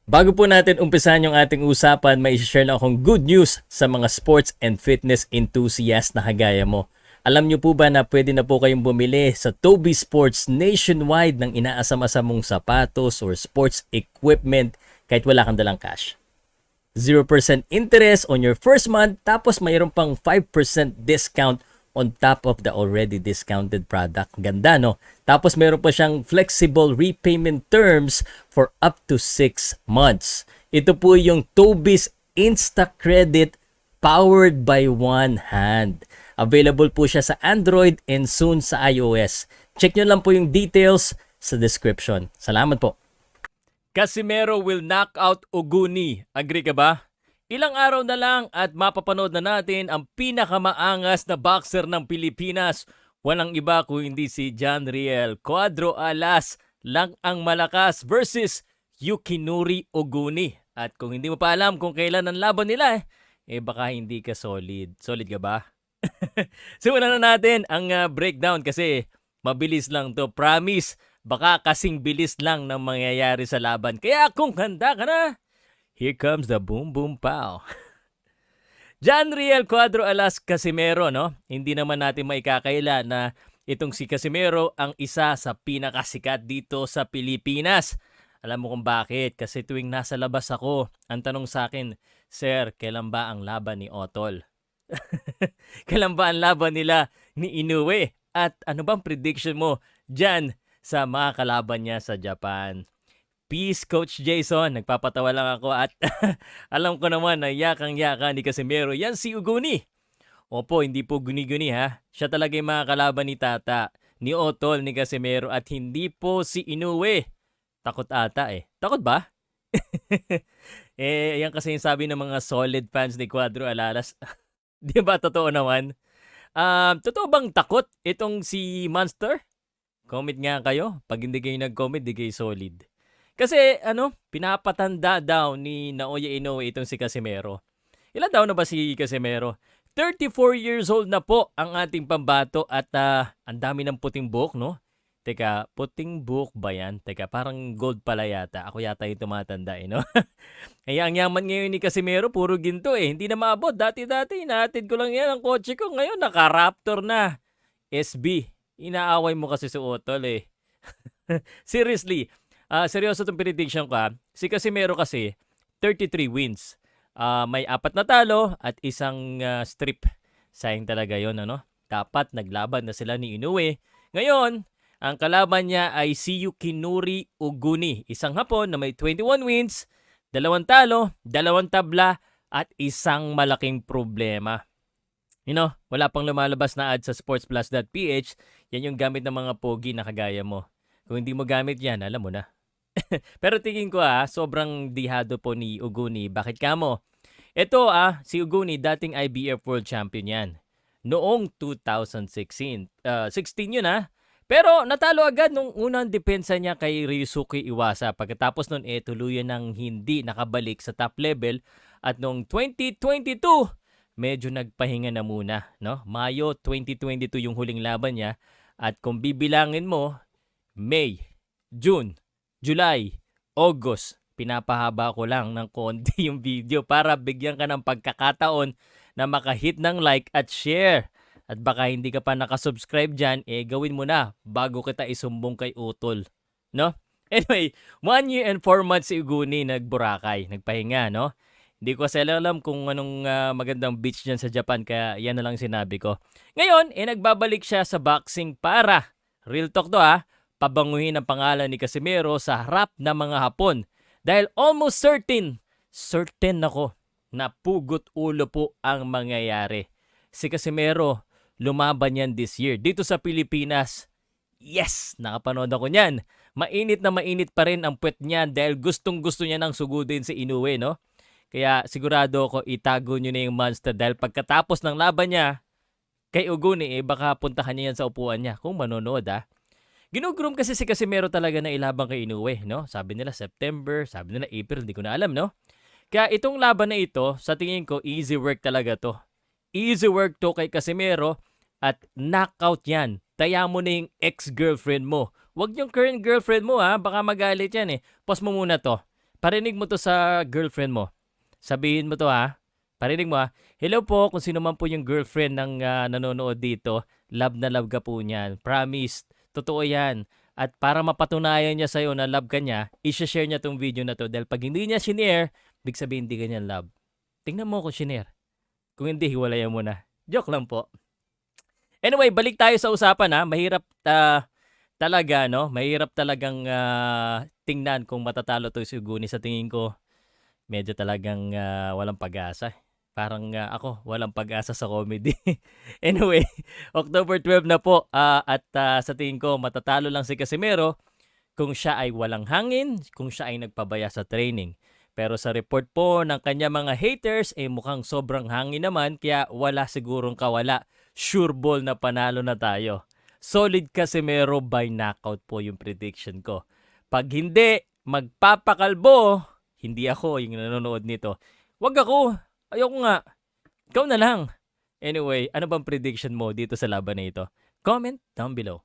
Bago po natin umpisahan yung ating usapan, may share na akong good news sa mga sports and fitness enthusiast na kagaya mo. Alam niyo po ba na pwede na po kayong bumili sa Toby Sports nationwide ng inaasam-asamong sapatos or sports equipment kahit wala kang dalang cash. 0% interest on your first month, tapos mayroon pang 5% discount on top of the already discounted product. Ganda, no? Tapos meron pa siyang flexible repayment terms for up to 6 months. Ito po yung Toby's Insta Credit powered by one hand. Available po siya sa Android and soon sa iOS. Check nyo lang po yung details sa description. Salamat po. Casimero will knock out Oguni. Agree ka ba? Ilang araw na lang at mapapanood na natin ang pinakamaangas na boxer ng Pilipinas. Walang iba kung hindi si John Riel Cuadro Alas lang ang malakas versus Yukinori Oguni. At kung hindi mo pa alam kung kailan ang laban nila, baka hindi ka solid. Solid ka ba? Simulan na natin ang breakdown kasi mabilis lang to. Promise, baka kasing bilis lang ng mangyayari sa laban. Kaya kung handa ka na, here comes the boom boom pow. John Riel Cuadro Alas Casimero, no? Hindi naman natin maikakaila na itong si Casimero ang isa sa pinakasikat dito sa Pilipinas. Alam mo kung bakit? Kasi tuwing nasa labas ako, ang tanong sa akin, Sir, kailan ba ang laban ni Otol? Kailan ba ang laban nila ni Inoue? At ano bang prediction mo dyan sa mga kalaban niya sa Japan? Peace, Coach Jason. Nagpapatawa lang ako at alam ko naman na yakang-yaka ni Casimero. Yan si Oguni. Opo, hindi po guni-guni ha. Siya talaga yung mga kalaban ni Tata, ni Otol, ni Casimero at hindi po si Inoue. Takot ata eh. Takot ba? Yan kasi yung sabi ng mga solid fans ni Cuadro Alalas. Di ba totoo naman? Totoo bang takot itong si Monster? Comment nga kayo. Pag hindi kayo nag-comment, di kayo solid. Kasi pinapatanda daw ni Naoya Inoue itong si Casimero. Ilan daw na ba si Casimero? 34 years old na po ang ating pambato at ang dami ng puting buhok, no? Teka, puting buhok ba yan? Teka, parang gold pala yata. Ako yata yung tumatanda, no? Kaya ang yaman ngayon ni Casimero, puro ginto eh. Hindi na maabot. Dati-dati, inaatid ko lang yan ang kotse ko. Ngayon, naka-Raptor na. SB, inaaway mo kasi si Otol eh. Seriously, seryoso itong prediction ka. Si Casimero kasi, 33 wins. May 4 na talo at isang strip. Sayang talaga yon, ano? Dapat naglaban na sila ni Inoue. Ngayon, ang kalaban niya ay si Yukinori Oguni. Isang Hapon na may 21 wins, 2 talo, 2 tabla, at isang malaking problema. Wala pang lumalabas na ad sa sportsplus.ph. Yan yung gamit ng mga pogi na kagaya mo. Kung hindi mo gamit yan, alam mo na. Pero tingin ko sobrang dihado po ni Oguni. Bakit ka mo? Ito si Oguni, dating IBF World Champion yan. Noong 2016. 16 yun Pero natalo agad nung unang depensa niya kay Ryusuke Iwasa. Pagkatapos nun tuluyan ng hindi nakabalik sa top level. At noong 2022, medyo nagpahinga na muna. No? Mayo 2022 yung huling laban niya. At kung bibilangin mo, May, June, July, August, pinapahaba ko lang ng konti yung video para bigyan ka ng pagkakataon na makahit ng like at share. At baka hindi ka pa nakasubscribe dyan, gawin mo na bago kita isumbong kay Utol. No? Anyway, 1 year and 4 months si Oguni nagburakay, nagpahinga, no? Hindi ko kasi alam kung anong magandang beach dyan sa Japan, kaya yan na lang sinabi ko. Ngayon, nagbabalik siya sa boxing para, real talk to pabanguhin ang pangalan ni Casimero sa harap ng mga Hapon. Dahil almost certain ako na pugot ulo po ang mangyayari. Si Casimero, lumaban yan this year dito sa Pilipinas. Yes! Nakapanood ako niyan. Mainit na mainit pa rin ang puwet niya dahil gustong-gusto niya nang sugudin si Inoue, no? Kaya sigurado ako itago niyo na yung Monster dahil pagkatapos ng laban niya kay Oguni, baka puntahan niya yan sa upuan niya kung manonood Ginugroom kasi si Casimero talaga na ilabang kay Inoue, no? Sabi nila September, sabi nila April, hindi ko na alam, no? Kaya itong laban na ito, sa tingin ko, easy work talaga to. Easy work to kay Casimero at knockout yan. Taya mo na yung ex-girlfriend mo. Huwag yung current girlfriend mo baka magalit yan Pause mo muna to. Parinig mo 'to sa girlfriend mo. Sabihin mo 'to, ha. Parinig mo, ha. "Hello po, kung sino man po yung girlfriend ng, nanonood dito, love na love ka po niyan. Promise, totoo 'yan. At para mapatunayan niya sa'yo na love ka niya, ishe-share niya 'tong video na 'to dahil 'pag hindi niya shinare, ibig sabihin hindi ka niya love. Tingnan mo kung shinare. Kung hindi, hiwalayan mo na." Joke lang po. Anyway, balik tayo sa usapan, ha. Mahirap, talaga 'no, mahirap talagang, tingnan kung matatalo 'to si Uguni. Sa tingin ko medyo talagang, walang pag-asa. Parang, ako walang pag-asa sa comedy. Anyway, October 12 na po, at, sa tingin ko matatalo lang si Casimero kung siya ay walang hangin, kung siya ay nagpabaya sa training. Pero sa report po ng kanya mga haters, mukhang sobrang hangin naman kaya wala sigurong kawala. Sure ball na panalo na tayo. Solid Casimero by knockout po yung prediction ko. Pag hindi, magpapakalbo, hindi ako yung nanonood nito. Wag ako. Ayoko nga. Ikaw na lang. Anyway, ano bang prediction mo dito sa laban na ito? Comment down below.